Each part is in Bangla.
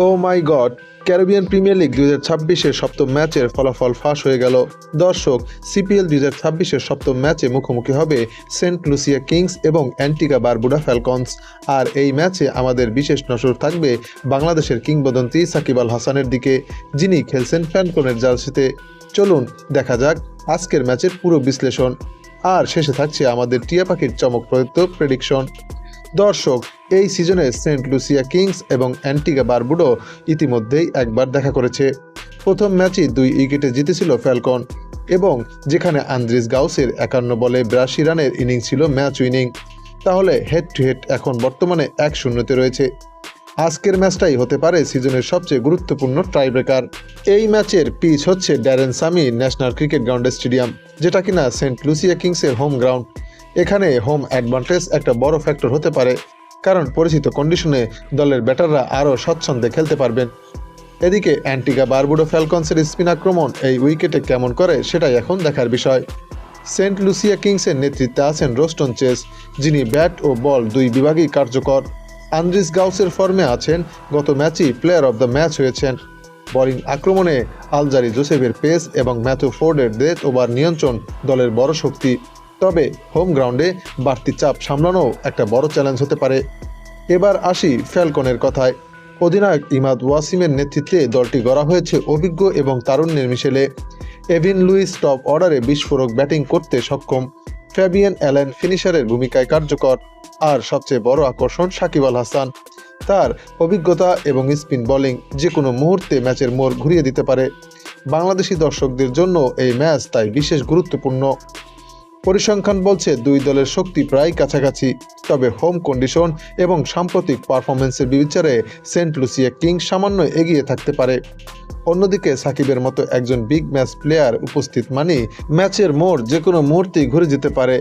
ও মাই গড! ক্যারিবিয়ান প্রিমিয়ার লিগ ২০২৬-এর সপ্তম ম্যাচের ফলাফল ফাঁস হয়ে গেল। দর্শক, সিপিএল ২০২৬-এর সপ্তম ম্যাচে মুখোমুখি হবে সেন্ট লুসিয়া কিংস এবং অ্যান্টিগা বারবুডা ফ্যালকনস। আর এই ম্যাচে আমাদের বিশেষ নজর থাকবে বাংলাদেশের কিংবদন্তি সাকিব আল হাসানের দিকে, যিনি খেলছেন ফ্যালকনের জার্সিতে। চলুন দেখা যাক আজকের ম্যাচের পুরো বিশ্লেষণ। আর শেষে থাকছে আমাদের টিয়া পাখির চমকপ্রদ প্রেডিকশন। দর্শক, এই সিজনে সেন্ট লুসিয়া কিংস এবং অ্যান্টিগা বারবুডো ইতিমধ্যেই একবার দেখা করেছে। প্রথম ম্যাচই ২ উইকেটে জিতেছিল ফ্যালকন, এবং যেখানে আন্দ্রিস গাউসের ৫১ বলে ৮২ রানের ইনিংস ছিল ম্যাচ উইনিং। তাহলে হেড টু হেড এখন বর্তমানে ১-০-তে রয়েছে। আজকের ম্যাচটাই হতে পারে সিজনের সবচেয়ে গুরুত্বপূর্ণ টাইব্রেকার। এই ম্যাচের পিচ হচ্ছে ড্যারেন সামি ন্যাশনাল ক্রিকেট গ্রাউন্ডের স্টেডিয়াম, যেটা কিনা সেন্ট লুসিয়া কিংসের হোম গ্রাউন্ড। এখানে হোম অ্যাডভান্টেজ একটা বড় ফ্যাক্টর হতে পারে, কারণ পরিচিত কন্ডিশনে দলের ব্যাটাররা আরও স্বচ্ছন্দে খেলতে পারবেন। এদিকে অ্যান্টিগা বারবুডো ফ্যালকনসের স্পিন আক্রমণ এই উইকেটে কেমন করে সেটাই এখন দেখার বিষয়। সেন্ট লুসিয়া কিংসের নেতৃত্বে আছেন রোস্টন চেস, যিনি ব্যাট ও বল দুই বিভাগেই কার্যকর। আন্দ্রিস গাউসের ফর্মে আছেন, গত ম্যাচেই প্লেয়ার অব দ্য ম্যাচ হয়েছেন। বোলিং আক্রমণে আলজারি জোসেফের পেস এবং ম্যাথু ফোর্ডের ডেথ ওভার নিয়ন্ত্রণ দলের বড় শক্তি। তবে হোম গ্রাউন্ডে বাড়তি চাপ সামলানো একটা বড় চ্যালেঞ্জ হতে পারে। এবার আসি ফ্যালকনের কথায়। অধিনায়ক ইমাদ ওয়াসিমের নেতৃত্বে দলটি গড়া হয়েছে অভিজ্ঞ এবং তারুণ্যের মিশেলে। এভিন লুইস টপ অর্ডারে বিস্ফোরক ব্যাটিং করতে সক্ষম, ফ্যাবিয়ান অ্যালেন ফিনিশারের ভূমিকায় কার্যকর, আর সবচেয়ে বড় আকর্ষণ সাকিব আল হাসান। তার অভিজ্ঞতা এবং স্পিন বোলিং যে কোনো মুহূর্তে ম্যাচের মোড় ঘুরিয়ে দিতে পারে। বাংলাদেশি দর্শকদের জন্য এই ম্যাচ তাই বিশেষ গুরুত্বপূর্ণ। পরিসংখ্যান বলছে দুই দলের শক্তি প্রায় কাছাকাছি, তবে হোম কন্ডিশন এবং সাম্প্রতিক পারফরম্যান্সের বিবেচনায় সেন্ট লুসিয়া কিংস সামান্য এগিয়ে থাকতে পারে। অন্যদিকে সাকিবের মতো একজন বিগ ম্যাচ প্লেয়ার উপস্থিত মানে ম্যাচের মোড় যে কোনো মুহূর্তেই ঘুরে যেতে পারে।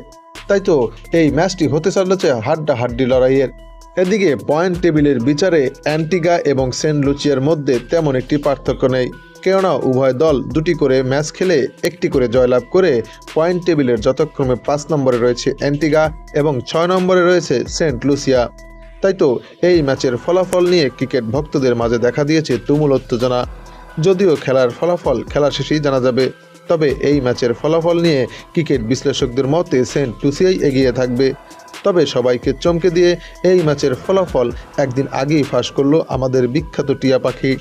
তাই তো এই ম্যাচটি হতে চলেছে হাড্ডাহাড্ডি লড়াইয়ের। এদিকে পয়েন্ট টেবিলের বিচারে অ্যান্টিগা এবং সেন্ট লুসিয়ার মধ্যে তেমন একটি পার্থক্য নেই, কেননা উভয় দল দুটি করে ম্যাচ খেলে একটি করে জয়লাভ করে পয়েন্ট টেবিলের যথাক্রমে ৫ নম্বরে রয়েছে অ্যান্টিগা এবং ৬ নম্বরে রয়েছে সেন্ট লুসিয়া। তাই তো এই ম্যাচের ফলাফল নিয়ে ক্রিকেট ভক্তদের মাঝে দেখা দিয়েছে তুমুল উত্তেজনা। যদিও খেলার ফলাফল খেলা শেষেই জানা যাবে, তবে এই ম্যাচের ফলাফল নিয়ে ক্রিকেট বিশ্লেষকদের মতে সেন্ট লুসিয়াই এগিয়ে থাকবে। তবে সবাইকে চমকে দিয়ে এই ম্যাচের ফলাফল একদিন আগেই ফাঁস করলো আমাদের বিখ্যাত টিয়া পাখি।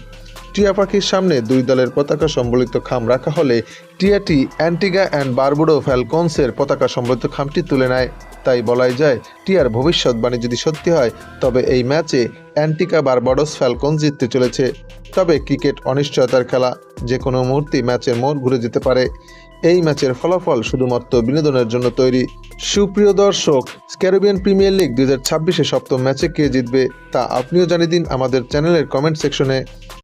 টিয়া পাখির সামনে দুই দলের পতাকা সম্বলিত খাম রাখা হলে টিয়াটি অ্যান্টিগা অ্যান্ড বারবুডো ফ্যালকনসের পতাকা সম্বলিত খামটি তুলে নেয়। তাই বলাই যায়, টিয়ার ভবিষ্যৎবাণী যদি সত্যি হয়, তবে এই ম্যাচে অ্যান্টিগা বারবাডোস ফ্যালকনস জিততে চলেছে। তবে ক্রিকেট অনিশ্চয়তার খেলা, যে কোনো মুহূর্তেই ম্যাচের মোড় ঘুরে যেতে পারে। এই ম্যাচের ফলাফল শুধুমাত্র বিনোদনের জন্য তৈরি। সুপ্রিয় দর্শক, ক্যারিবিয়ান প্রিমিয়ার লিগ ২০২৬-এ সপ্তম ম্যাচে কে জিতবে তা আপনিও জানিয়ে দিন আমাদের চ্যানেলের কমেন্ট সেকশনে।